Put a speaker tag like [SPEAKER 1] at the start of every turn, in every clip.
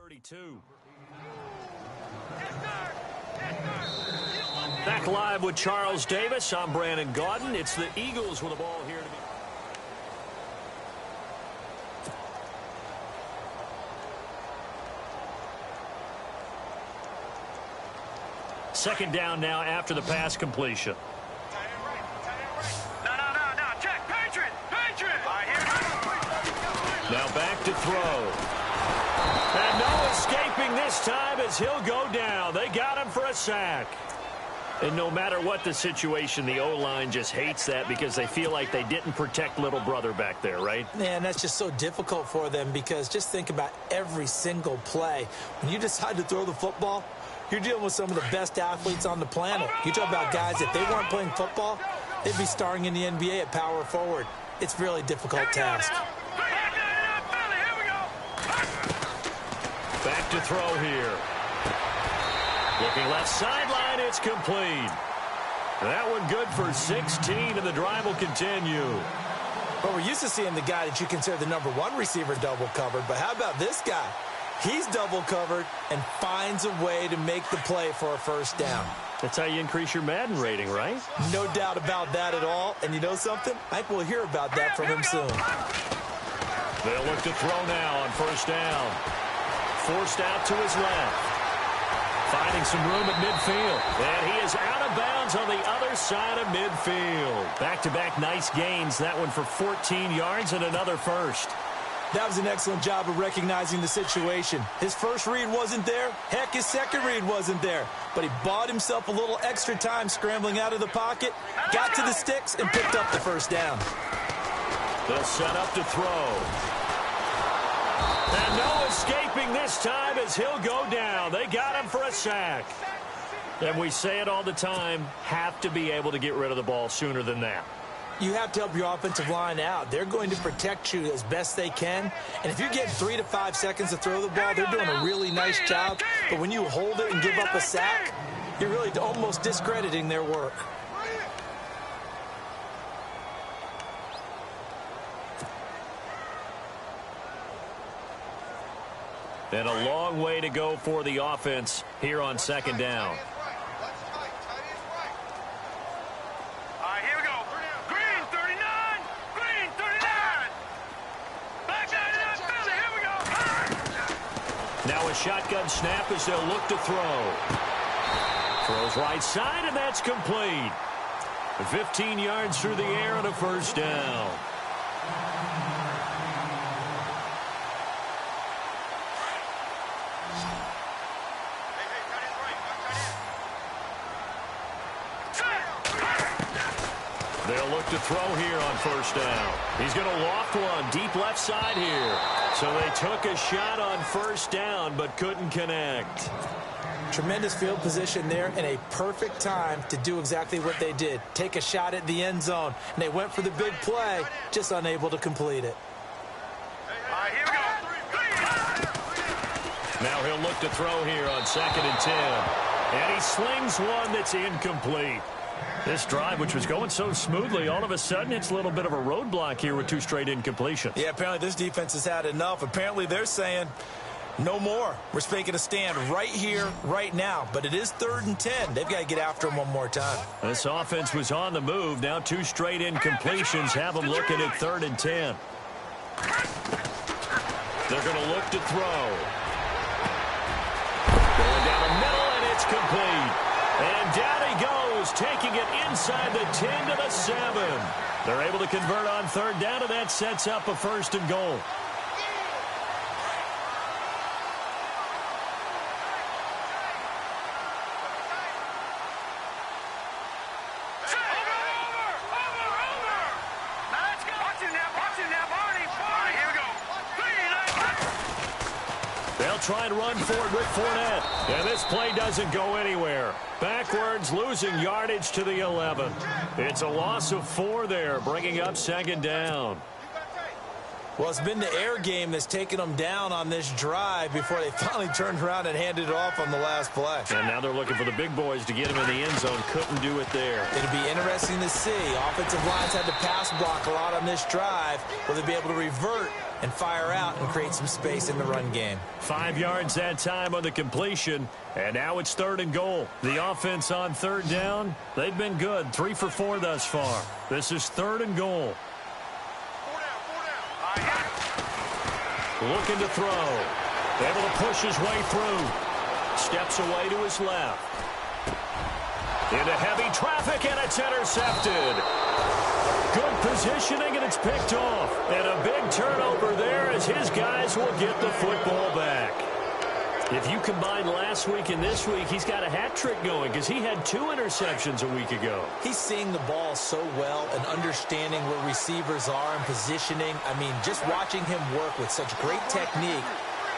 [SPEAKER 1] 32. Back live with Charles Davis. I'm Brandon Gaudin. It's the Eagles with the ball here to be. Second down now after the pass completion.
[SPEAKER 2] No, check. Patriot.
[SPEAKER 1] Now back to throw. And no escaping this time as he'll go down. They got him for a sack. And no matter what the situation, the O-line just hates that because they feel like they didn't protect little brother back there, right?
[SPEAKER 3] Man, that's just so difficult for them because just think about every single play. When you decide to throw the football, you're dealing with some of the best athletes on the planet. You talk about guys, if they weren't playing football, they'd be starring in the NBA at power forward. It's a really difficult task.
[SPEAKER 1] Back to throw here. Looking left sideline, it's complete. That one good for 16, and the drive will continue.
[SPEAKER 3] Well, we're used to seeing the guy that you consider the #1 receiver double covered, but how about this guy? He's double covered and finds a way to make the play for a first down.
[SPEAKER 1] That's how you increase your Madden rating, right?
[SPEAKER 3] No doubt about that at all. And you know something? I think we'll hear about that from him soon.
[SPEAKER 1] They'll look to throw now on first down. Forced out to his left. Finding some room at midfield. And he is out of bounds on the other side of midfield. Back-to-back nice gains. That one for 14 yards and another first.
[SPEAKER 3] That was an excellent job of recognizing the situation. His first read wasn't there. Heck, his second read wasn't there. But he bought himself a little extra time scrambling out of the pocket, got to the sticks, and picked up the first down.
[SPEAKER 1] They'll set up to throw. And no escaping this time as he'll go down. They got him for a sack. And we say it all the time, have to be able to get rid of the ball sooner than that.
[SPEAKER 3] You have to help your offensive line out. They're going to protect you as best they can. And if you get 3 to 5 seconds to throw the ball, they're doing a really nice job. But when you hold it and give up a sack, you're really almost discrediting their work.
[SPEAKER 1] And a long way to go for the offense here on second down. Now a shotgun snap as they'll look to throw. Throws right side, and that's complete. 15 yards through the air and a first down. They'll look to throw here on first down. He's going to loft one deep left side here. So they took a shot on first down but couldn't connect.
[SPEAKER 3] Tremendous field position there and a perfect time to do exactly what they did. Take a shot at the end zone. And they went for the big play, just unable to complete it.
[SPEAKER 1] Now he'll look to throw here on 2nd and 10. And he slings one that's incomplete. This drive, which was going so smoothly, all of a sudden it's a little bit of a roadblock here with 2 straight incompletions.
[SPEAKER 3] Yeah, apparently this defense has had enough. Apparently they're saying no more. We're making a stand right here, right now. But it is 3rd and 10. They've got to get after him one more time.
[SPEAKER 1] This offense was on the move. Now 2 straight incompletions have them looking at 3rd and 10. They're going to look to throw. Going down the middle, and it's complete. And down he goes, taking it inside the 10 to the 7. They're able to convert on 3rd down, and that sets up a 1st and goal. They'll try and run for it with Fournette. And this play doesn't go anywhere. Backwards, losing yardage to the 11. It's a loss of 4 there, bringing up 2nd down.
[SPEAKER 3] Well, it's been the air game that's taken them down on this drive before they finally turned around and handed it off on the last play.
[SPEAKER 1] And now they're looking for the big boys to get him in the end zone. Couldn't do it there.
[SPEAKER 3] It'll be interesting to see. Offensive lines had to pass block a lot on this drive. Will they be able to revert and fire out and create some space in the run game.
[SPEAKER 1] 5 yards that time on the completion, and now it's 3rd and goal. The offense on 3rd down, they've been good, 3 for 4 thus far. This is 3rd and goal. Looking to throw. Able to push his way through. Steps away to his left. Into heavy traffic, and it's intercepted. Good positioning, and it's picked off. And a big turnover there as his guys will get the football back. If you combine last week and this week, he's got a hat trick going because he had 2 interceptions a week ago.
[SPEAKER 3] He's seeing the ball so well and understanding where receivers are and positioning. I mean, just watching him work with such great technique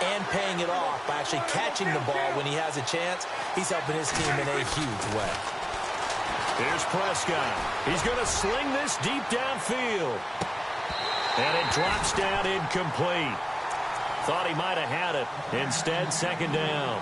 [SPEAKER 3] and paying it off by actually catching the ball when he has a chance, he's helping his team in a huge way.
[SPEAKER 1] Here's Prescott. He's going to sling this deep downfield. And it drops down incomplete. Thought he might have had it. Instead, 2nd down.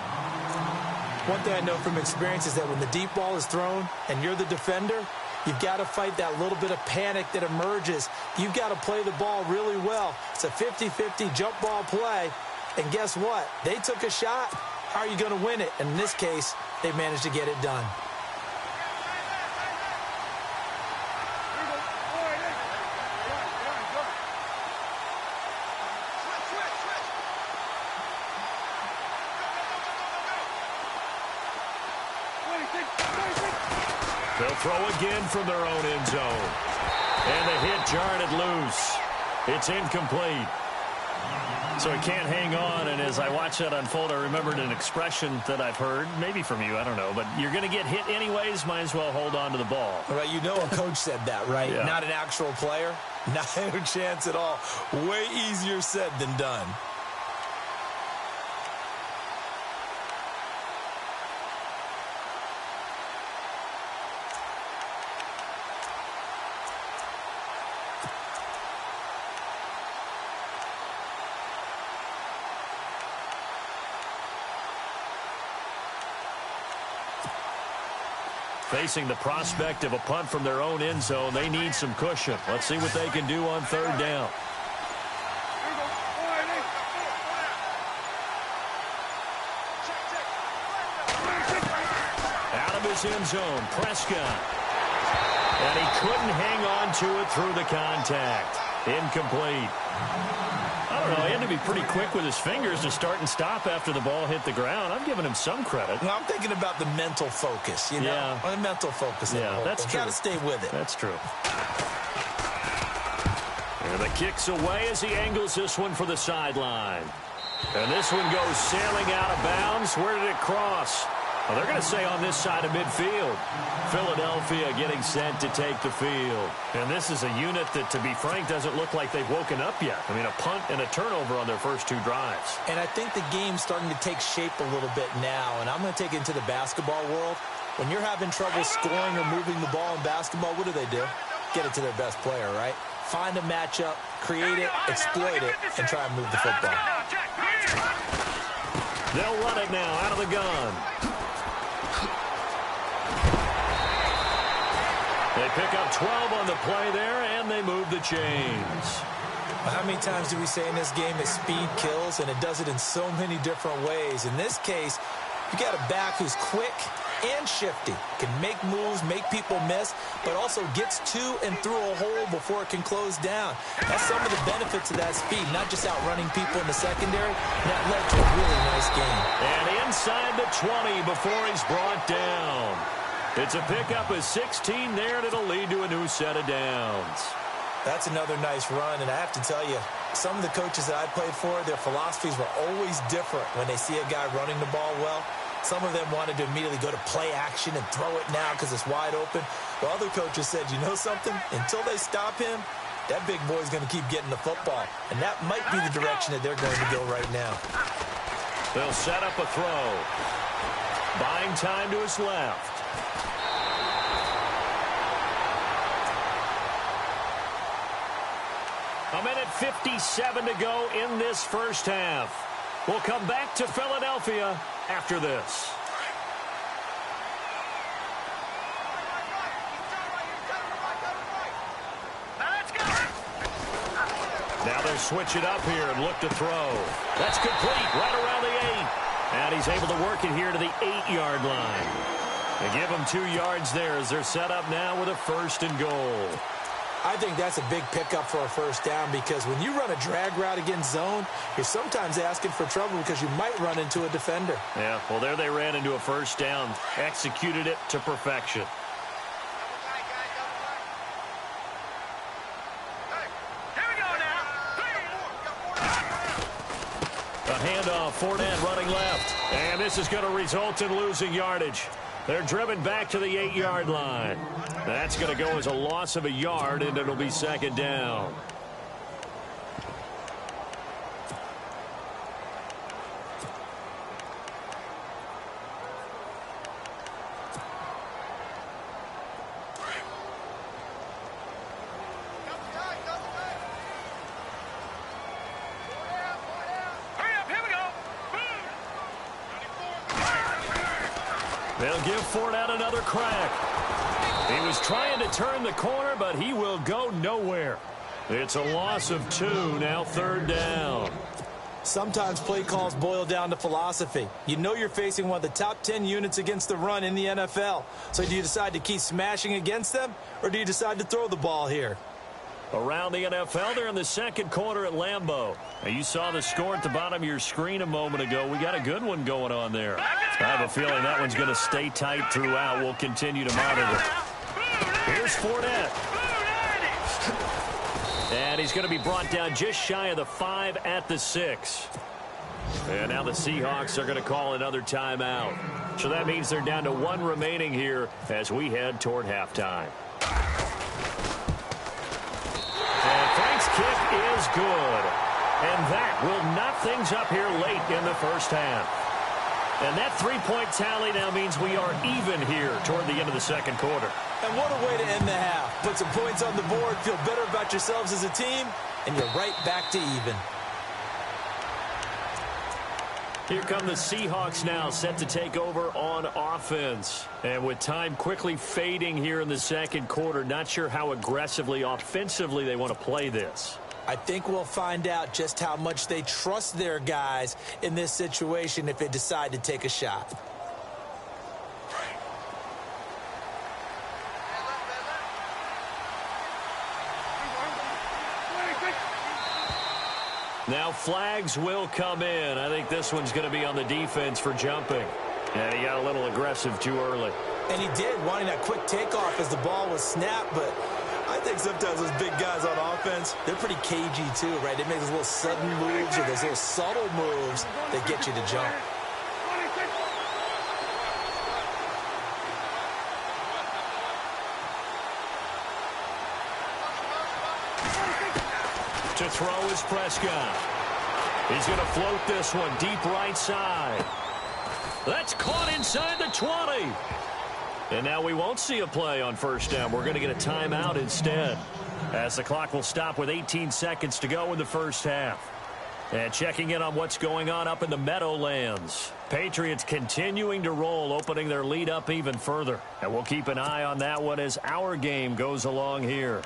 [SPEAKER 3] One thing I know from experience is that when the deep ball is thrown and you're the defender, you've got to fight that little bit of panic that emerges. You've got to play the ball really well. It's a 50-50 jump ball play. And guess what? They took a shot. How are you going to win it? And in this case, they managed to get it done.
[SPEAKER 1] They'll throw again from their own end zone. And the hit jarred it loose. It's incomplete. So he can't hang on, and as I watch that unfold, I remembered an expression that I've heard, maybe from you, I don't know, but you're going to get hit anyways, might as well hold on to the ball.
[SPEAKER 3] All right, you know a coach said that, right?
[SPEAKER 1] Yeah.
[SPEAKER 3] Not an actual player. Not a chance at all. Way easier said than done.
[SPEAKER 1] Facing the prospect of a punt from their own end zone, they need some cushion. Let's see what they can do on 3rd down. Out of his end zone, Prescott. And he couldn't hang on to it through the contact. Incomplete. I don't know, he had to be pretty quick with his fingers to start and stop after the ball hit the ground. I'm giving him some credit.
[SPEAKER 3] Well, I'm thinking about the mental focus, you know?
[SPEAKER 1] Yeah.
[SPEAKER 3] The mental focus.
[SPEAKER 1] Yeah, that's true.
[SPEAKER 3] Got to stay with it.
[SPEAKER 1] That's true. And the kick's away as he angles this one for the sideline. And this one goes sailing out of bounds. Where did it cross? Well, they're going to say on this side of midfield. Philadelphia getting set to take the field. And this is a unit that, to be frank, doesn't look like they've woken up yet. I mean, a punt and a turnover on their first 2 drives.
[SPEAKER 3] And I think the game's starting to take shape a little bit now. And I'm going to take it into the basketball world. When you're having trouble scoring or moving the ball in basketball, what do? Get it to their best player, right? Find a matchup, create it, exploit it, and try and move the football.
[SPEAKER 1] They'll run it now out of the gun. They pick up 12 on the play there, and they move the chains.
[SPEAKER 3] How many times do we say in this game that speed kills, and it does it in so many different ways? In this case, you got a back who's quick and shifty, can make moves, make people miss, but also gets to and through a hole before it can close down. That's some of the benefits of that speed, not just outrunning people in the secondary. That led to a really nice game.
[SPEAKER 1] And inside the 20 before he's brought down. It's a pickup of 16 there, and it'll lead to a new set of downs.
[SPEAKER 3] That's another nice run, and I have to tell you, some of the coaches that I played for, their philosophies were always different when they see a guy running the ball well. Some of them wanted to immediately go to play action and throw it now because it's wide open. While other coaches said, you know something? Until they stop him, that big boy's going to keep getting the football. And that might be the direction that they're going to go right now.
[SPEAKER 1] They'll set up a throw. Buying time to his left. A minute 57 to go in this first half. We'll come back to Philadelphia after this. Now they'll switch it up here and look to throw. That's complete right around the 8. And he's able to work it here to the 8-yard line. They give them 2 yards there as they're set up now with a 1st and goal.
[SPEAKER 3] I think that's a big pickup for a 1st down because when you run a drag route against zone, you're sometimes asking for trouble because you might run into a defender.
[SPEAKER 1] Yeah, well, there they ran into a 1st down, executed it to perfection. A handoff, Fournette running left. And this is going to result in losing yardage. They're driven back to the 8-yard line. That's going to go as a loss of a yard, and it'll be 2nd down. They'll give Fournette another crack. He was trying to turn the corner, but he will go nowhere. It's a loss of 2, now 3rd down.
[SPEAKER 3] Sometimes play calls boil down to philosophy. You know you're facing one of the top 10 units against the run in the NFL. So do you decide to keep smashing against them, or do you decide to throw the ball here?
[SPEAKER 1] Around the NFL, they're in the 2nd quarter at Lambeau. Now, you saw the score at the bottom of your screen a moment ago. We got a good one going on there. I have a feeling that one's going to stay tight throughout. We'll continue to monitor. Here's Fournette. And he's going to be brought down just shy of the 5 at the 6. And now the Seahawks are going to call another timeout. So that means they're down to 1 remaining here as we head toward halftime. And Frank's kick is good. And that will knock things up here late in the 1st half. And that 3-point tally now means we are even here toward the end of the 2nd quarter.
[SPEAKER 3] And what a way to end the half. Put some points on the board, feel better about yourselves as a team, and you're right back to even.
[SPEAKER 1] Here come the Seahawks now, set to take over on offense. And with time quickly fading here in the 2nd quarter, not sure how aggressively, offensively they want to play this.
[SPEAKER 3] I think we'll find out just how much they trust their guys in this situation if they decide to take a shot.
[SPEAKER 1] Now flags will come in. I think this one's going to be on the defense for jumping. And he got a little aggressive too early.
[SPEAKER 3] And he did, wanting that quick takeoff as the ball was snapped, but I think sometimes those big guys on offense, they're pretty cagey too, right? They make those little sudden moves or those little subtle moves that get you to jump.
[SPEAKER 1] To throw is Prescott. He's going to float this one deep right side. That's caught inside the 20. And now we won't see a play on 1st down. We're going to get a timeout instead, as the clock will stop with 18 seconds to go in the 1st half. And checking in on what's going on up in the Meadowlands. Patriots continuing to roll, opening their lead up even further. And we'll keep an eye on that one as our game goes along here.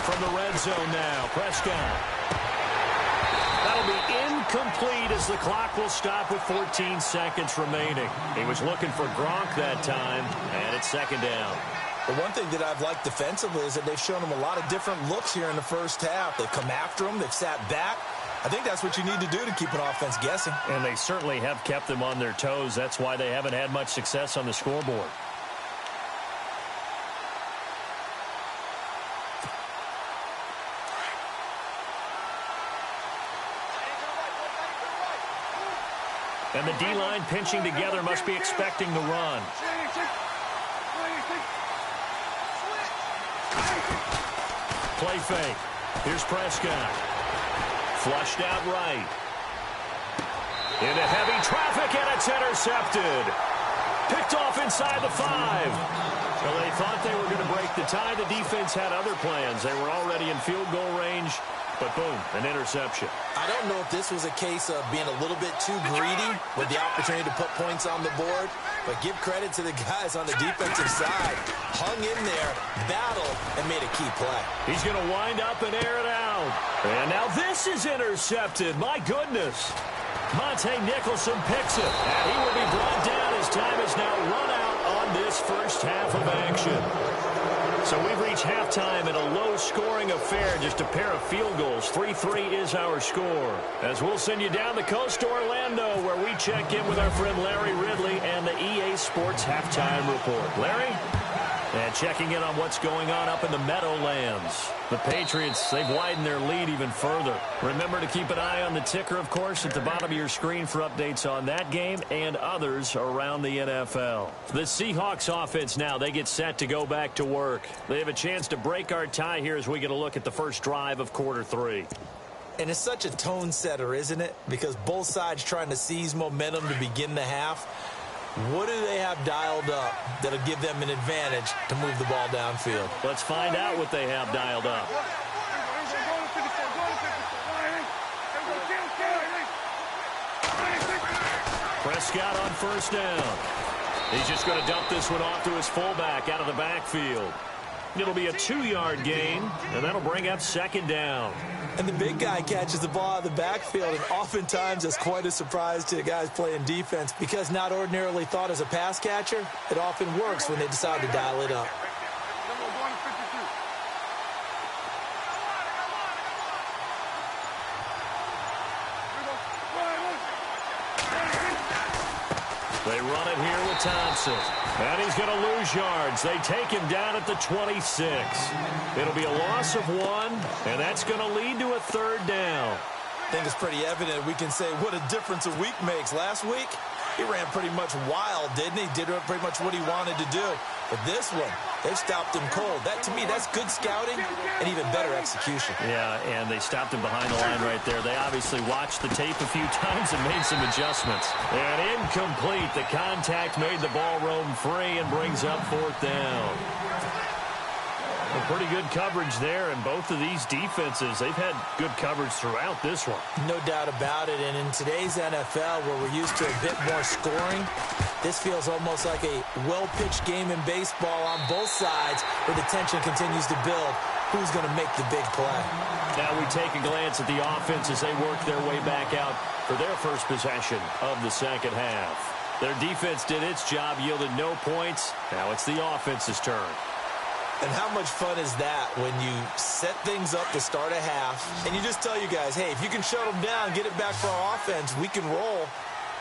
[SPEAKER 1] From the red zone now, Prescott. That'll be incomplete as the clock will stop with 14 seconds remaining. He was looking for Gronk that time, and it's 2nd down.
[SPEAKER 3] The one thing that I've liked defensively is that they've shown him a lot of different looks here in the 1st half. They've come after him. They've sat back. I think that's what you need to do to keep an offense guessing.
[SPEAKER 1] And they certainly have kept them on their toes. That's why they haven't had much success on the scoreboard. And the D-line pinching together must be expecting the run. Play fake. Here's Prescott. Flushed out right. Into heavy traffic, and it's intercepted. Picked off inside the 5. Well, they thought they were going to break the tie. The defense had other plans. They were already in field goal range, but boom, an interception.
[SPEAKER 3] I don't know if this was a case of being a little bit too greedy with the opportunity to put points on the board, but give credit to the guys on the defensive side. Hung in there, battled, and made a key play.
[SPEAKER 1] He's going to wind up and air it out. And now this is intercepted. My goodness. Monte Nicholson picks it, and he will be brought down. His time is now run out on this first half of action. So we've reached halftime in a low-scoring affair, just a pair of field goals. 3-3 is our score. As we'll send you down the coast to Orlando, where we check in with our friend Larry Ridley and the EA Sports Halftime Report. Larry? And checking in on what's going on up in the Meadowlands. The Patriots, they've widened their lead even further. Remember to keep an eye on the ticker, of course, at the bottom of your screen for updates on that game and others around the NFL. The Seahawks offense now, they get set to go back to work. They have a chance to break our tie here as we get a look at the first drive of quarter 3.
[SPEAKER 3] And it's such a tone setter, isn't it? Because both sides trying to seize momentum to begin the half. What do they have dialed up that'll give them an advantage to move the ball downfield?
[SPEAKER 1] Let's find out what they have dialed up. Prescott on first down. He's just going to dump this one off to his fullback out of the backfield. It'll be a 2-yard gain, and that'll bring up second down.
[SPEAKER 3] And the big guy catches the ball out of the backfield, and oftentimes it's quite a surprise to the guys playing defense because not ordinarily thought as a pass catcher, it often works when they decide to dial it up.
[SPEAKER 1] They run it here with Thompson. And he's going to lose yards. They take him down at the 26. It'll be a loss of 1, and that's going to lead to a third down.
[SPEAKER 3] I think it's pretty evident we can say what a difference a week makes. Last week, he ran pretty much wild, didn't he? Did pretty much what he wanted to do. But this one, they've stopped him cold. That, to me, that's good scouting and even better execution.
[SPEAKER 1] Yeah, and they stopped him behind the line right there. They obviously watched the tape a few times and made some adjustments. And incomplete. The contact made the ball roam free and brings up fourth down. A pretty good coverage there, and both of these defenses, they've had good coverage throughout this one.
[SPEAKER 3] No doubt about it, and in today's NFL, where we're used to a bit more scoring, this feels almost like a well-pitched game in baseball on both sides, where the tension continues to build. Who's going to make the big play?
[SPEAKER 1] Now we take a glance at the offense as they work their way back out for their first possession of the second half. Their defense did its job, yielded no points. Now it's the offense's turn.
[SPEAKER 3] And how much fun is that when you set things up to start a half and you just tell you guys, hey, if you can shut them down, get it back for our offense, we can roll.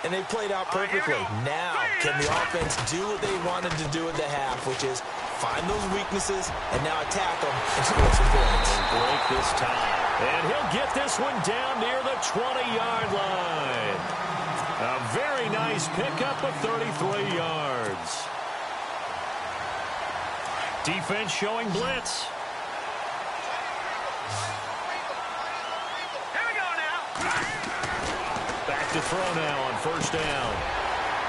[SPEAKER 3] And they played out perfectly. Now, can the offense do what they wanted to do at the half, which is find those weaknesses and now attack them and score some points.
[SPEAKER 1] And break this tie. And he'll get this one down near the 20-yard line. A very nice pickup of 33 yards. Defense showing blitz.
[SPEAKER 2] Here we go now.
[SPEAKER 1] Back to throw now on first down.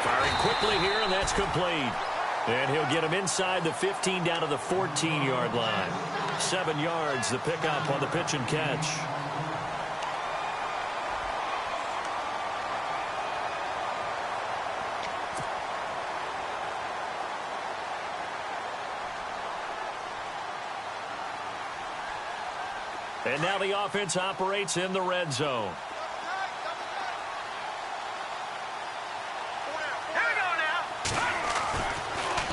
[SPEAKER 1] Firing quickly here, and that's complete. And he'll get him inside the 15 down to the 14-yard line. 7 yards, the pickup on the pitch and catch. And now the offense operates in the red zone.
[SPEAKER 2] Here we go now.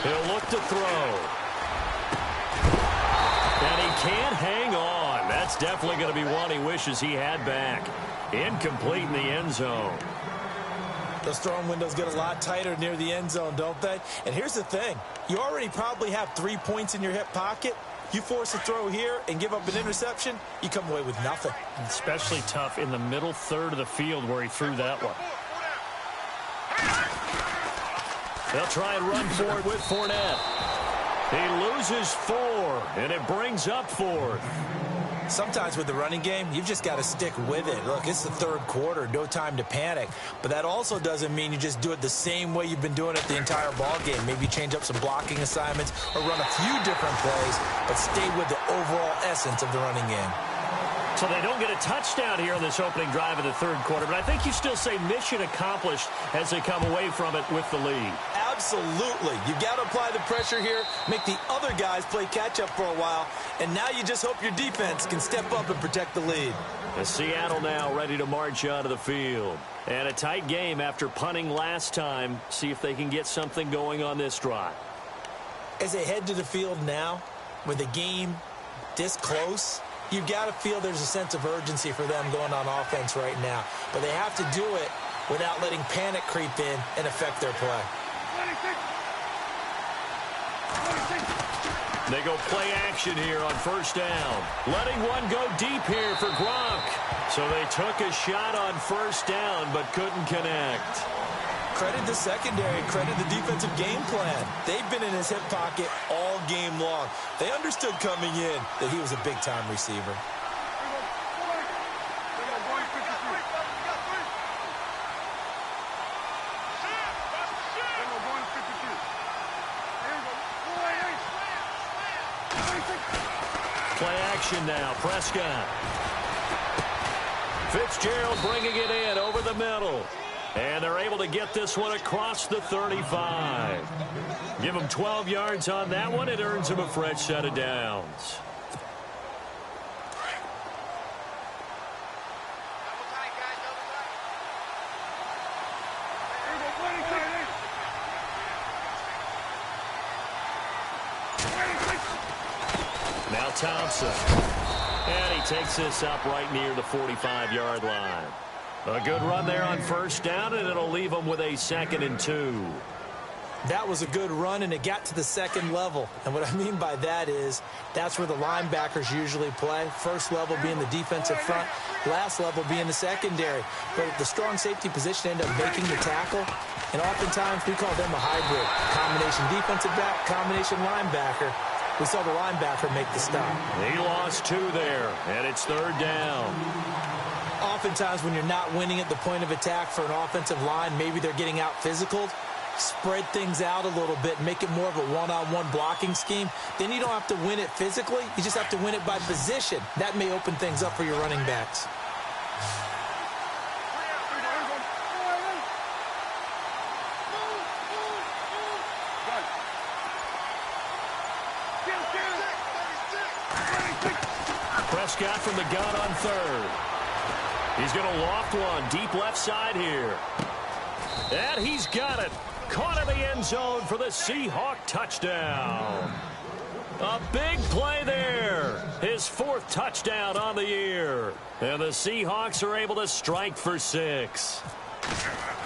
[SPEAKER 1] He'll look to throw. And he can't hang on. That's definitely going to be one he wishes he had back. Incomplete in the end zone.
[SPEAKER 3] Those throwing windows get a lot tighter near the end zone, don't they? And here's the thing. You already probably have 3 points in your hip pocket. You force a throw here and give up an interception, you come away with nothing.
[SPEAKER 1] Especially tough in the middle third of the field where he threw that one. They'll try and run for it with Fournette. He loses 4, and it brings up 4th.
[SPEAKER 3] Sometimes with the running game, you've just got to stick with it. Look, it's the third quarter, no time to panic. But that also doesn't mean you just do it the same way you've been doing it the entire ball game. Maybe change up some blocking assignments or run a few different plays, but stay with the overall essence of the running game.
[SPEAKER 1] So they don't get a touchdown here on this opening drive of the third quarter, but I think you still say mission accomplished as they come away from it with the lead.
[SPEAKER 3] Absolutely. You've got to apply the pressure here, make the other guys play catch-up for a while, and now you just hope your defense can step up and protect the lead.
[SPEAKER 1] Seattle now ready to march onto the field. And a tight game after punting last time. See if they can get something going on this drive.
[SPEAKER 3] As they head to the field now, with the game this close, you've got to feel there's a sense of urgency for them going on offense right now. But they have to do it without letting panic creep in and affect their play.
[SPEAKER 1] They go play action here on first down. Letting one go deep here for Gronk. So they took a shot on first down but couldn't connect.
[SPEAKER 3] Credit the secondary, credit the defensive game plan. They've been in his hip pocket all game long. They understood coming in that he was a big-time receiver.
[SPEAKER 1] Play action now, Prescott. Fitzgerald bringing it in over the middle. And they're able to get this one across the 35. Give them 12 yards on that one. It earns them a fresh set of downs. Now Thompson. And he takes this up right near the 45-yard line. A good run there on first down, and it'll leave them with a 2nd and 2.
[SPEAKER 3] That was a good run, and it got to the second level. And what I mean by that is that's where the linebackers usually play. First level being the defensive front, last level being the secondary. But the strong safety position ended up making the tackle, and oftentimes we call them a hybrid. Combination defensive back, combination linebacker. We saw the linebacker make the stop.
[SPEAKER 1] He lost 2 there, and it's third down.
[SPEAKER 3] Oftentimes when you're not winning at the point of attack for an offensive line, maybe they're getting out physical. Spread things out a little bit, make it more of a one-on-one blocking scheme. Then you don't have to win it physically. You just have to win it by position. That may open things up for your running backs.
[SPEAKER 1] Prescott from the gun on third. He's going to loft one deep left side here. And he's got it. Caught in the end zone for the Seahawk touchdown. A big play there. His 4th touchdown on the year. And the Seahawks are able to strike for 6.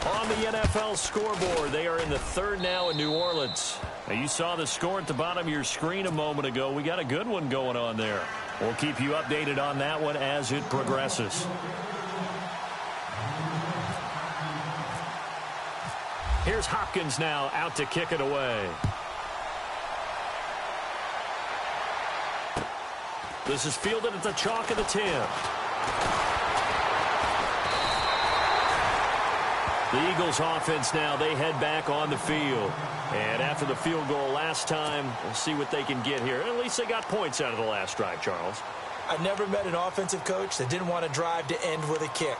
[SPEAKER 1] On the NFL scoreboard, they are in the 3rd now in New Orleans. Now, you saw the score at the bottom of your screen a moment ago. We got a good one going on there. We'll keep you updated on that one as it progresses. Here's Hopkins now out to kick it away. This is fielded at the chalk of the 10. The Eagles offense now, they head back on the field. And after the field goal last time, we'll see what they can get here. At least they got points out of the last drive, Charles.
[SPEAKER 3] I've never met an offensive coach that didn't want to drive to end with a kick.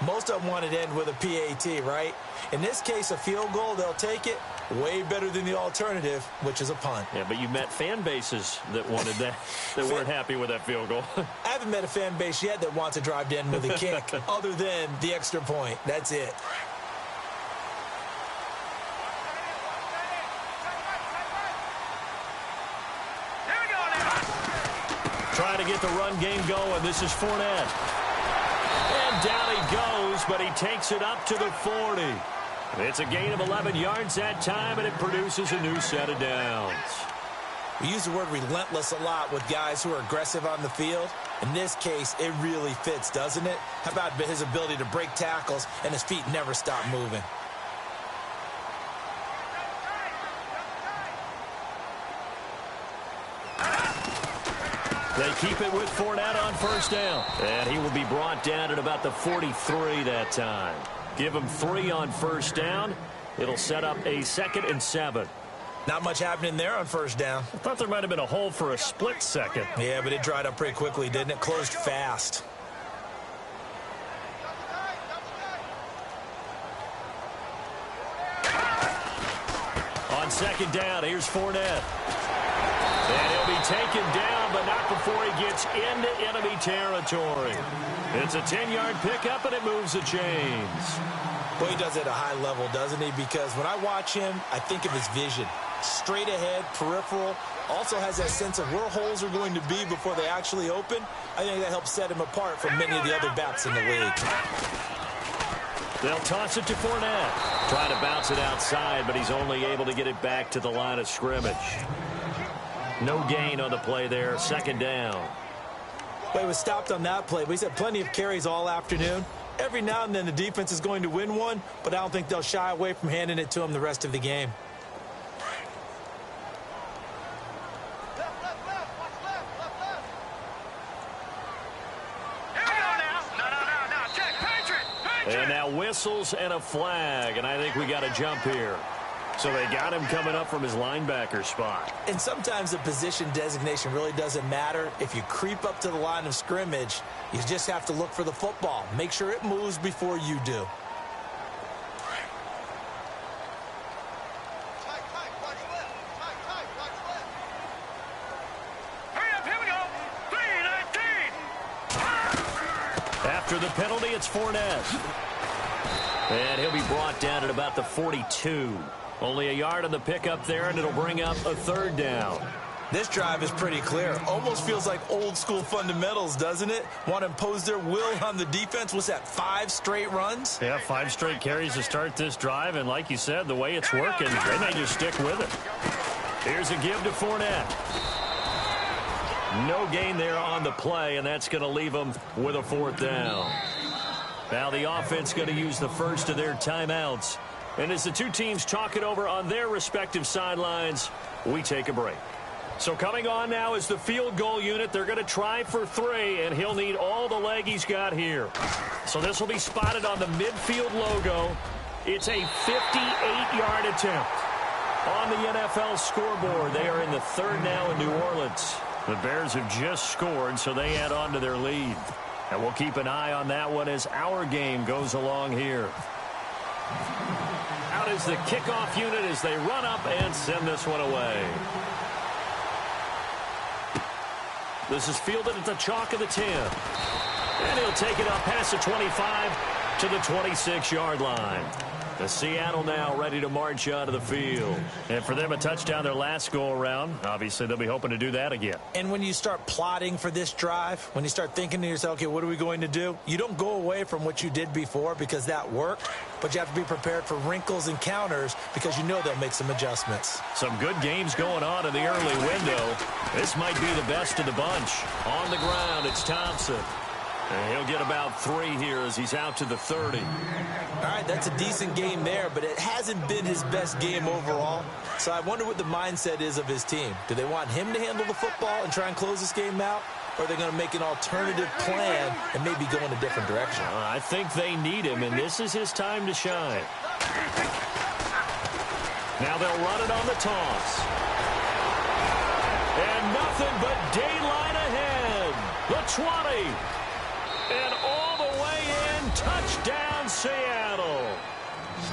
[SPEAKER 3] Most of them wanted to end with a PAT, right? In this case, a field goal, they'll take it. Way better than the alternative, which is a punt.
[SPEAKER 1] Yeah, but you met fan bases that wanted that, that weren't happy with that field goal.
[SPEAKER 3] I haven't met a fan base yet that wants to drive to end with a kick, other than the extra point. That's it.
[SPEAKER 1] Trying to get the run game going. This is Fournette. And down he goes, but he takes it up to the 40. It's a gain of 11 yards that time, and it produces a new set of downs.
[SPEAKER 3] We use the word relentless a lot with guys who are aggressive on the field. In this case, it really fits, doesn't it? How about his ability to break tackles and his feet never stop moving?
[SPEAKER 1] They keep it with Fournette on first down. And he will be brought down at about the 43 that time. Give him 3 on first down. It'll set up a 2nd and 7.
[SPEAKER 3] Not much happening there on first down.
[SPEAKER 1] I thought there might have been a hole for a split second.
[SPEAKER 3] Yeah, but it dried up pretty quickly, didn't it? Closed fast.
[SPEAKER 1] On second down, here's Fournette. And he'll be taken down, but not before he gets into enemy territory. It's a 10-yard pickup, and it moves the chains.
[SPEAKER 3] Well, he does it at a high level, doesn't he? Because when I watch him, I think of his vision. Straight ahead, peripheral. Also has that sense of where holes are going to be before they actually open. I think that helps set him apart from many of the other backs in the league.
[SPEAKER 1] They'll toss it to Fournette. Trying to bounce it outside, but he's only able to get it back to the line of scrimmage. No gain on the play there. Second down.
[SPEAKER 3] Well, he was stopped on that play, but he's had plenty of carries all afternoon. Every now and then the defense is going to win one, but I don't think they'll shy away from handing it to him the rest of the game.
[SPEAKER 1] And now whistles and a flag, and I think we got a jump here. So they got him coming up from his linebacker spot.
[SPEAKER 3] And sometimes the position designation really doesn't matter. If you creep up to the line of scrimmage, you just have to look for the football. Make sure it moves before you do.
[SPEAKER 1] After the penalty, it's Fournette. And he'll be brought down at about the 42. Only a yard on the pickup there, and it'll bring up a 3rd down.
[SPEAKER 3] This drive is pretty clear. Almost feels like old school fundamentals, doesn't it? Want to impose their will on the defense. Was that 5 straight runs?
[SPEAKER 1] Yeah, 5 straight carries to start this drive, and like you said, the way it's working, they may just stick with it. Here's a give to Fournette. No gain there on the play, and that's going to leave them with a 4th down. Now the offense going to use the first of their timeouts. And as the two teams talk it over on their respective sidelines, we take a break. So coming on now is the field goal unit. They're going to try for 3, and he'll need all the leg he's got here. So this will be spotted on the midfield logo. It's a 58-yard attempt. On the NFL scoreboard, they are in the 3rd now in New Orleans. The Bears have just scored, so they add on to their lead. And we'll keep an eye on that one as our game goes along here. Out is the kickoff unit as they run up and send this one away. This is fielded at the chalk of the 10. And he'll take it up past the 25 to the 26-yard line. The Seattle now ready to march onto the field. And for them, a touchdown their last go-around. Obviously, they'll be hoping to do that again.
[SPEAKER 3] And when you start plotting for this drive, when you start thinking to yourself, okay, what are we going to do? You don't go away from what you did before because that worked, but you have to be prepared for wrinkles and counters because you know they'll make some adjustments.
[SPEAKER 1] Some good games going on in the early window. This might be the best of the bunch. On the ground, it's Thompson. And he'll get about 3 here as he's out to the 30.
[SPEAKER 3] All right, that's a decent game there, but it hasn't been his best game overall. So I wonder what the mindset is of his team. Do they want him to handle the football and try and close this game out? Or are they going to make an alternative plan and maybe go in a different direction?
[SPEAKER 1] I think they need him, and this is his time to shine. Now they'll run it on the toss. And nothing but daylight ahead. The 20. And all the way in, touchdown Seattle.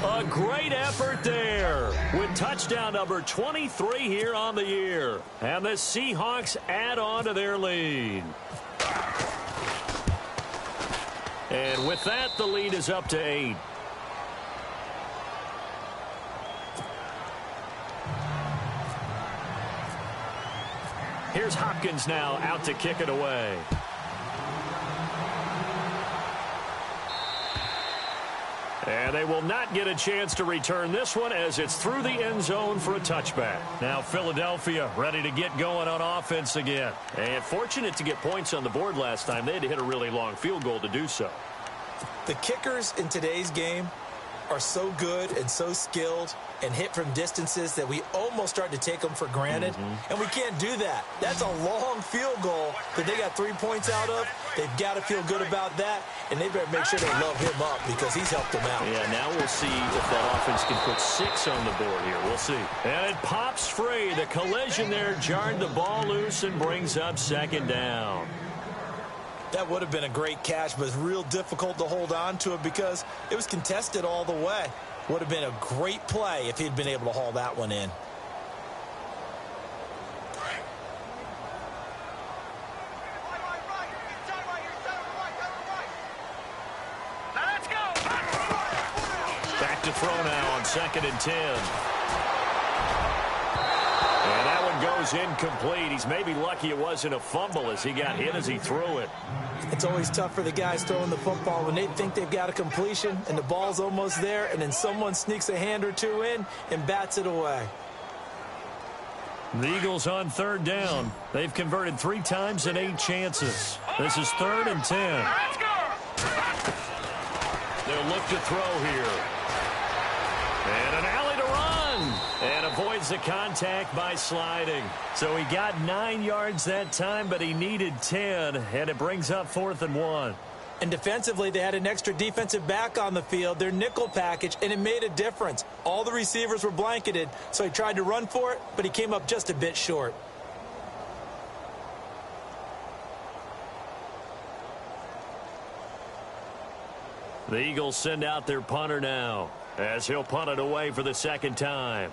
[SPEAKER 1] A great effort there with touchdown number 23 here on the year. And the Seahawks add on to their lead. And with that, the lead is up to 8. Here's Hopkins now out to kick it away. And they will not get a chance to return this one as it's through the end zone for a touchback. Now Philadelphia ready to get going on offense again. And fortunate to get points on the board last time. They had to hit a really long field goal to do so.
[SPEAKER 3] The kickers in today's game are so good and so skilled and hit from distances that we almost start to take them for granted, and we can't do that. That's a long field goal that they got 3 points out of. They've got to feel good about that, and they better make sure they love him up because he's helped them out.
[SPEAKER 1] Yeah, now we'll see if that offense can put 6 on the board here. We'll see. And it pops free. The collision there jarred the ball loose and brings up second down.
[SPEAKER 3] That would have been a great catch, but it's real difficult to hold on to it because it was contested all the way. Would have been a great play if he'd been able to haul that one in.
[SPEAKER 2] Let's go.
[SPEAKER 1] Back to throw now on 2nd and 10. And that one goes incomplete. He's maybe lucky it wasn't a fumble as he got hit as he threw it.
[SPEAKER 3] It's always tough for the guys throwing the football when they think they've got a completion and the ball's almost there, and then someone sneaks a hand or two in and bats it away.
[SPEAKER 1] The Eagles on 3rd down. They've converted 3 times in 8 chances. This is 3rd and 10.
[SPEAKER 2] Let's go.
[SPEAKER 1] They'll look to throw here. And an alley to run. And avoids the contact by sliding. So he got 9 yards that time, but he needed 10. And it brings up 4th and 1.
[SPEAKER 3] And defensively, they had an extra defensive back on the field, their nickel package, and it made a difference. All the receivers were blanketed, so he tried to run for it, but he came up just a bit short.
[SPEAKER 1] The Eagles send out their punter now as he'll punt it away for the 2nd time.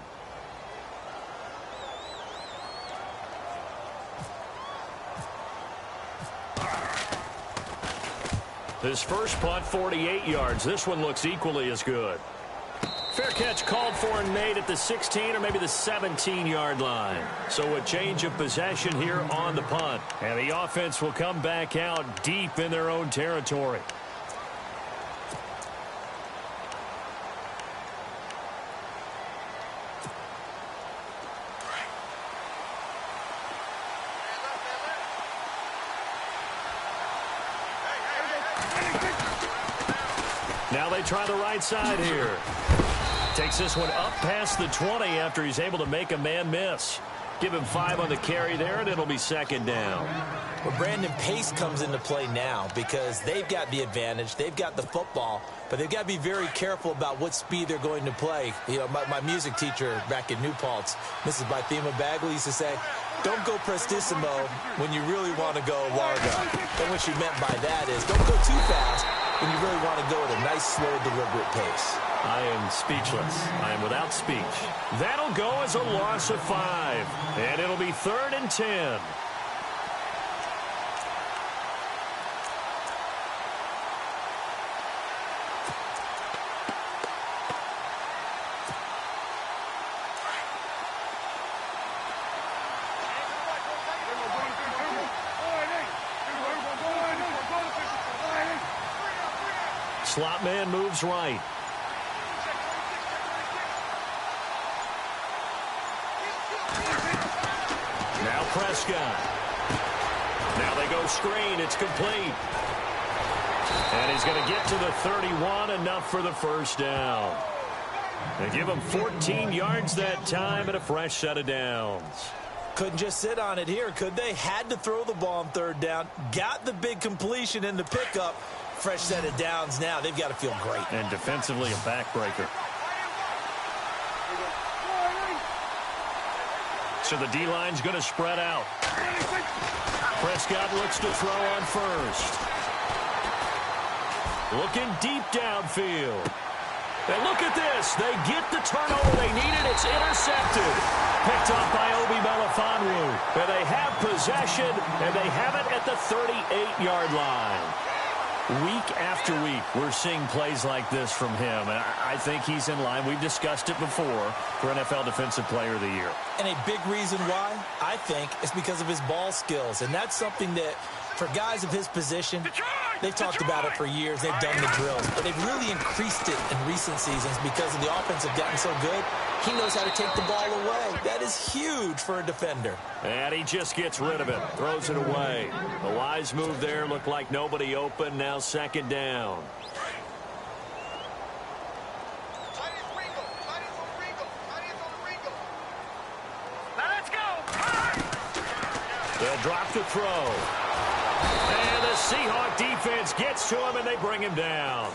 [SPEAKER 1] His first punt, 48 yards. This one looks equally as good. Fair catch called for and made at the 16 or maybe the 17-yard line. So a change of possession here on the punt. And the offense will come back out deep in their own territory. Now they try the right side here. Takes this one up past the 20 after he's able to make a man miss. Give him 5 on the carry there, and it'll be 2nd down.
[SPEAKER 3] Well, Brandon, pace comes into play now because they've got the advantage. They've got the football, but they've got to be very careful about what speed they're going to play. You know, my music teacher back in New Paltz, Mrs. Bythema Bagley, used to say, don't go prestissimo when you really want to go largo. And what she meant by that is don't go too fast when you really want to go at a nice, slow, deliberate pace.
[SPEAKER 1] I am speechless. I am without speech. That'll go as a loss of 5. And it'll be 3rd and 10. Slot man moves right. Now Prescott. Now they go screen. It's complete. And he's going to get to the 31, enough for the first down. They give him 14 yards that time and a fresh set of downs.
[SPEAKER 3] Couldn't just sit on it here, could they? Had to throw the ball on 3rd down. Got the big completion in the pickup. Fresh set of downs now. They've got to feel great.
[SPEAKER 1] And defensively, a backbreaker. So the D-line's going to spread out. Prescott looks to throw on first. Looking deep downfield. And look at this. They get the turnover they needed. It's intercepted. Picked up by Obi Melifonwu. And they have possession, and they have it at the 38-yard line. Week after week, we're seeing plays like this from him, and I think he's in line. We've discussed it before for NFL Defensive Player of the Year.
[SPEAKER 3] And a big reason why, I think, is because of his ball skills, and that's something that, for guys of his position, they've talked about it for years. They've done the drills, but they've really increased it in recent seasons because of the offense have gotten so good. He knows how to take the ball away. That is huge for a defender.
[SPEAKER 1] And he just gets rid of it, throws it away. The wise move there, looked like nobody open. Now 2nd down. They'll drop the throw. And the Seahawk defense gets to him, and they bring him down.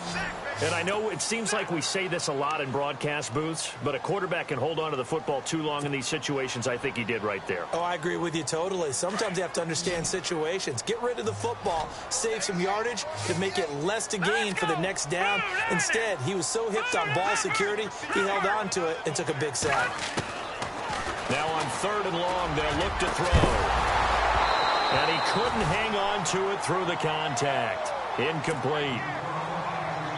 [SPEAKER 1] And I know it seems like we say this a lot in broadcast booths, but a quarterback can hold on to the football too long in these situations. I think he did right there.
[SPEAKER 3] Oh, I agree with you totally. Sometimes you have to understand situations. Get rid of the football, save some yardage to make it less to gain for the next down. Instead, he was so hipped on ball security, he held on to it and took a big sack.
[SPEAKER 1] Now on 3rd and long, they'll look to throw. And he couldn't hang on to it through the contact. Incomplete.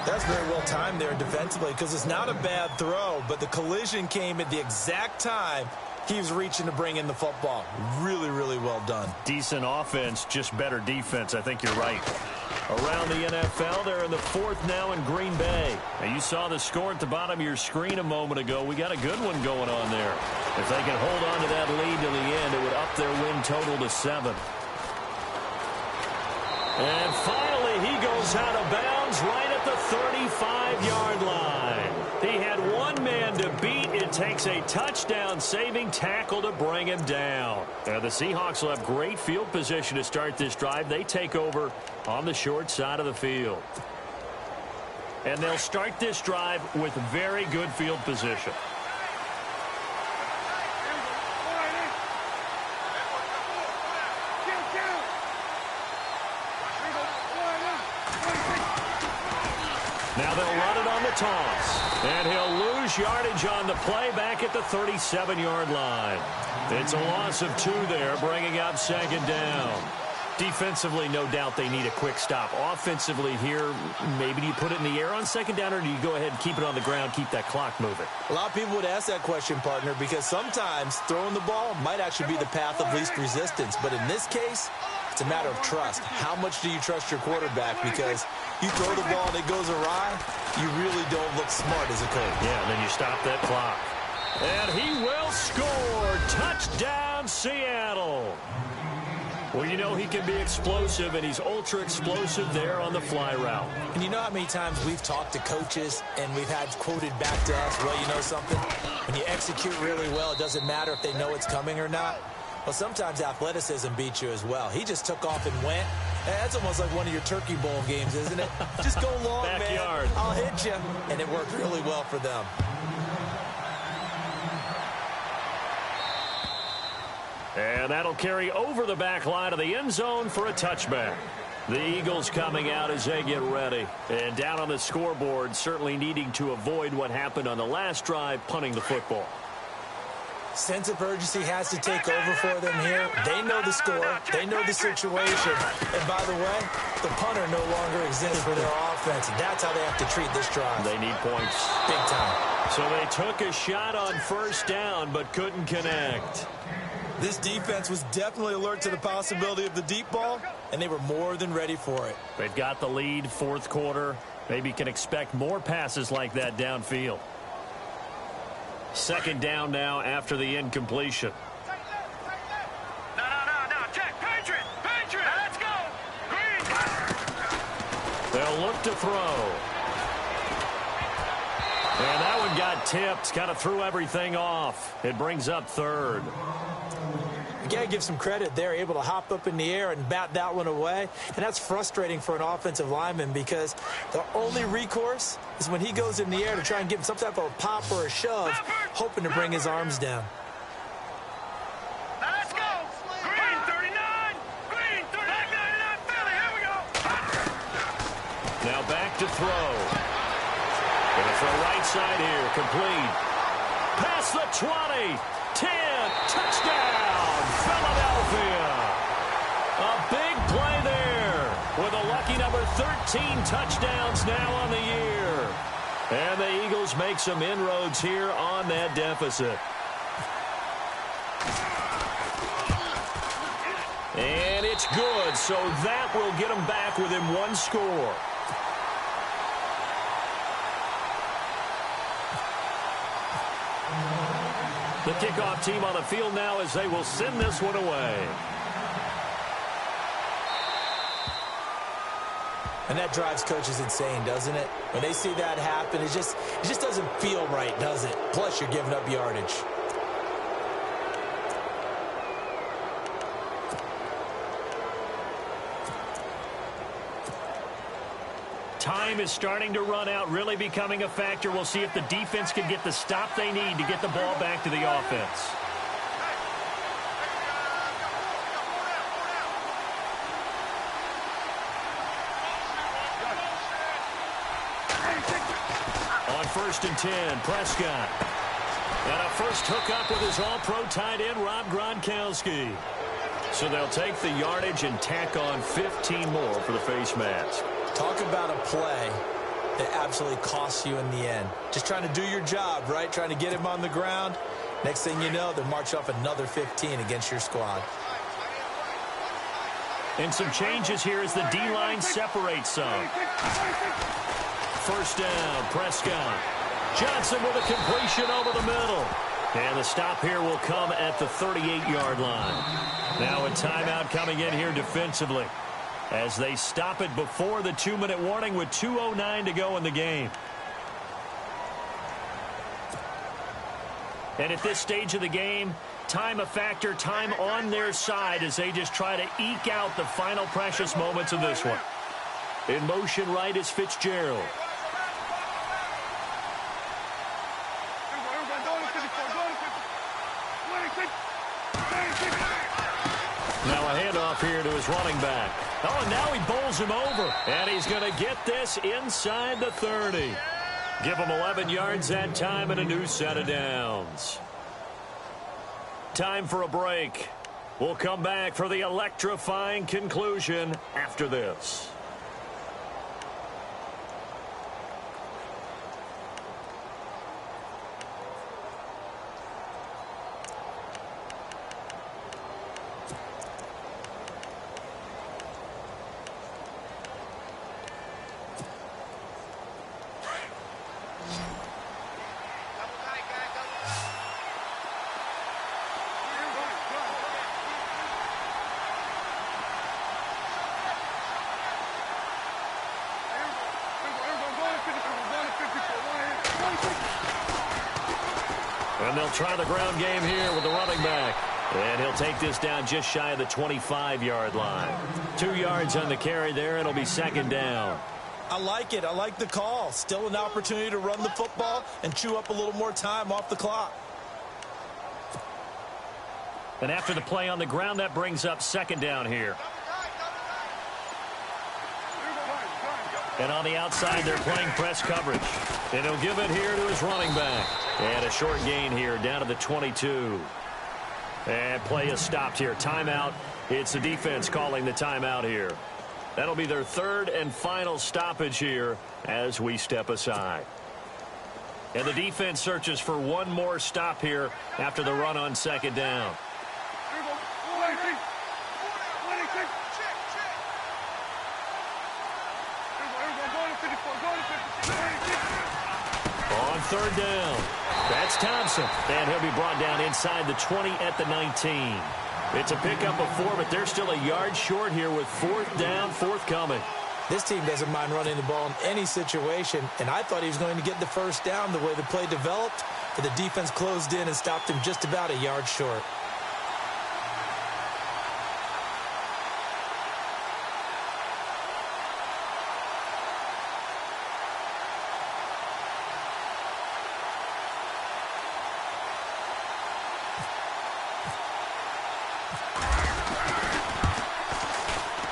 [SPEAKER 3] That's very well timed there defensively because it's not a bad throw, but the collision came at the exact time he was reaching to bring in the football. Really, really well done.
[SPEAKER 1] Decent offense, just better defense. I think you're right. Around the NFL, they're in the 4th now in Green Bay. Now, you saw the score at the bottom of your screen a moment ago. We got a good one going on there. If they can hold on to that lead to the end, it would up their win total to 7. And finally, he goes out of bounds right at the 35-yard line. He had one man to beat. It takes a touchdown-saving tackle to bring him down. Now, the Seahawks will have great field position to start this drive. They take over on the short side of the field. And they'll start this drive with very good field position. Now they'll run it on the toss. And he'll lose yardage on the play back at the 37-yard line. It's a loss of 2 there, bringing up 2nd down. Defensively, no doubt they need a quick stop. Offensively here, maybe do you put it in the air on 2nd down, or do you go ahead and keep it on the ground, keep that clock moving?
[SPEAKER 3] A lot of people would ask that question, partner, because sometimes throwing the ball might actually be the path of least resistance. But in this case, it's a matter of trust. How much do you trust your quarterback? Because you throw the ball and it goes awry, you really don't look smart as a coach.
[SPEAKER 1] Yeah, and then you stop that clock. And he will score. Touchdown, Seattle. Well, you know he can be explosive, and he's ultra-explosive there on the fly route.
[SPEAKER 3] And you know how many times we've talked to coaches and we've had quoted back to us, well, you know something? When you execute really well, it doesn't matter if they know it's coming or not. Well, sometimes athleticism beats you as well. He just took off and went. That's almost like one of your Turkey Bowl games, isn't it? Just go long,
[SPEAKER 1] Backyard.
[SPEAKER 3] man. I'll hit you. And it worked really well for them.
[SPEAKER 1] And that'll carry over the back line of the end zone for a touchback. The Eagles coming out as they get ready. And down on the scoreboard, certainly needing to avoid what happened on the last drive, punting the football.
[SPEAKER 3] Sense of urgency has to take over for them here. They know the score. They know the situation. And by the way, the punter no longer exists for their offense. That's how they have to treat this drive.
[SPEAKER 1] They need points.
[SPEAKER 3] Big time.
[SPEAKER 1] So they took a shot on 1st down, but couldn't connect.
[SPEAKER 3] This defense was definitely alert to the possibility of the deep ball, and they were more than ready for it.
[SPEAKER 1] They've got the lead, 4th quarter. Maybe can expect more passes like that downfield. 2nd down now after the incompletion.
[SPEAKER 2] No, check. Patriot. Let's go. Green.
[SPEAKER 1] They'll look to throw. And that one got tipped. Kind of threw everything off. It brings up 3rd.
[SPEAKER 3] You got to give some credit. They're able to hop up in the air and bat that one away. And that's frustrating for an offensive lineman because the only recourse is when he goes in the air to try and give him some type of a pop or a shove, hoping to bring his arms down.
[SPEAKER 2] Let's go. Green 39. Green 39. Philly. Here we go.
[SPEAKER 1] Now back to throw. Going to throw right side here. Complete. Past the 20. 10. Touchdown. Philadelphia. A big play there with a lucky number 13 touchdowns now on the year. And the Eagles make some inroads here on that deficit. And it's good, so that will get them back within 1 score. The kickoff team on the field now as they will send this one away.
[SPEAKER 3] And that drives coaches insane, doesn't it? When they see that happen, it just doesn't feel right, does it? Plus, you're giving up yardage.
[SPEAKER 1] time is starting to run out, really becoming a factor. We'll see if the defense can get the stop they need to get the ball back to the offense. On 1st and 10, Prescott. And a first hookup with his all-pro tight end, Rob Gronkowski. So they'll take the yardage and tack on 15 more for the face mask.
[SPEAKER 3] Talk about a play that absolutely costs you in the end. Just trying to do your job, right? Trying to get him on the ground. Next thing you know, they'll march off another 15 against your squad.
[SPEAKER 1] And some changes here as the D-line separates some. First down, Prescott. Johnson with a completion over the middle. And the stop here will come at the 38-yard line. Now a timeout coming in here defensively as they stop it before the 2-minute warning with 2:09 to go in the game. And at this stage of the game, time a factor, time on their side as they just try to eke out the final precious moments of this one. In motion right is Fitzgerald. Now a handoff here to his running back. Oh, and now he bowls him over. And he's going to get this inside the 30. Give him 11 yards that time and a new set of downs. Time for a break. We'll come back for the electrifying conclusion after this. And they'll try the ground game here with the running back. And he'll take this down just shy of the 25-yard line. 2 yards on the carry there. It'll be second down.
[SPEAKER 3] I like it. I like the call. Still an opportunity to run the football and chew up a little more time off the clock.
[SPEAKER 1] And after the play on the ground, that brings up second down here. And on the outside, they're playing press coverage. And he'll give it here to his running back. And a short gain here down to the 22. And play is stopped here. Timeout. It's the defense calling the timeout here. That'll be their third and final stoppage here as we step aside. And the defense searches for one more stop here after the run on second down. On third down, that's Thompson. And he'll be brought down inside the 20 at the 19. It's a pickup of 4, but they're still a yard short here with fourth down, forthcoming.
[SPEAKER 3] This team doesn't mind running the ball in any situation, and I thought he was going to get the first down the way the play developed, but the defense closed in and stopped him just about a yard short.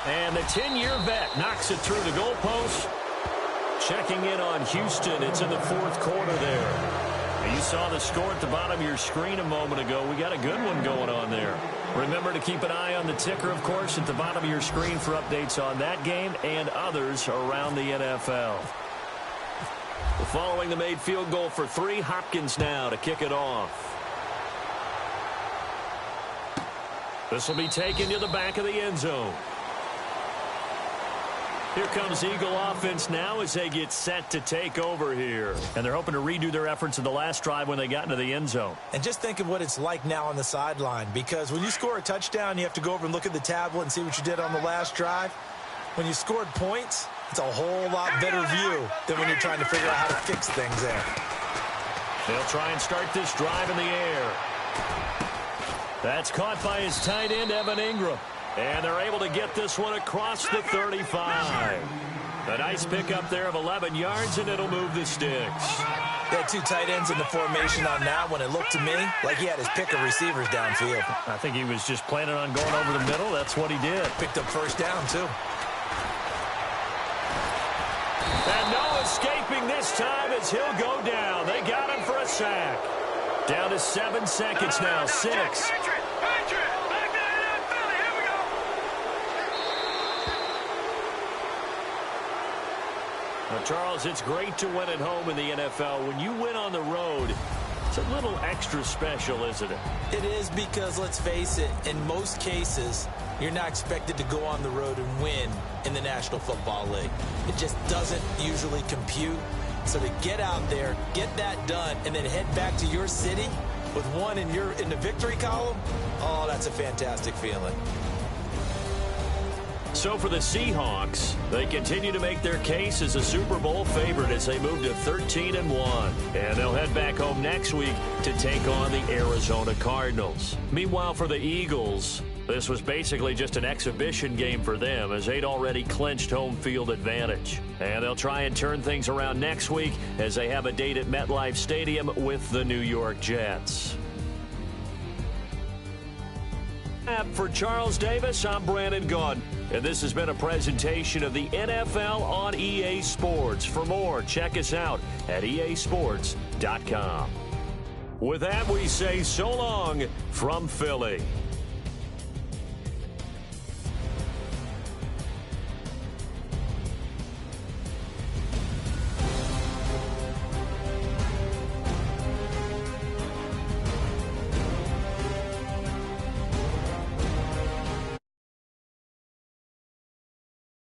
[SPEAKER 1] And the 10-year vet knocks it through the goalpost. Checking in on Houston. It's in the fourth quarter there. And you saw the score at the bottom of your screen a moment ago. We got a good one going on there. Remember to keep an eye on the ticker, of course, at the bottom of your screen for updates on that game and others around the NFL. Following the made field goal for 3, Hopkins now to kick it off. This will be taken to the back of the end zone. Here comes Eagle offense now as they get set to take over here. And they're hoping to redo their efforts in the last drive when they got into the end zone.
[SPEAKER 3] And just think of what it's like now on the sideline, because when you score a touchdown, you have to go over and look at the tablet and see what you did on the last drive. When you scored points, it's a whole lot better view than when you're trying to figure out how to fix things there.
[SPEAKER 1] They'll try and start this drive in the air. That's caught by his tight end, Evan Ingram. And they're able to get this one across the 35. A nice pickup there of 11 yards, and it'll move the sticks.
[SPEAKER 3] They had two tight ends in the formation on that one. It looked to me like he had his pick of receivers downfield.
[SPEAKER 1] I think he was just planning on going over the middle. That's what he did.
[SPEAKER 3] Picked up first down, too.
[SPEAKER 1] And no escaping this time as he'll go down. They got him for a sack. Down to 7 seconds now. 6. Well, Charles, it's great to win at home in the NFL. When you win on the road, it's a little extra special, isn't it?
[SPEAKER 3] It is, because, let's face it, in most cases, you're not expected to go on the road and win in the National Football League. It just doesn't usually compute. So to get out there, get that done, and then head back to your city with one in the victory column, oh, that's a fantastic feeling.
[SPEAKER 1] So for the Seahawks, they continue to make their case as a Super Bowl favorite as they move to 13-1. And they'll head back home next week to take on the Arizona Cardinals. Meanwhile, for the Eagles, this was basically just an exhibition game for them as they'd already clinched home field advantage. And they'll try and turn things around next week as they have a date at MetLife Stadium with the New York Jets. For Charles Davis, I'm Brandon Gaudin, and this has been a presentation of the NFL on EA Sports. For more, check us out at easports.com. With that, we say so long from Philly.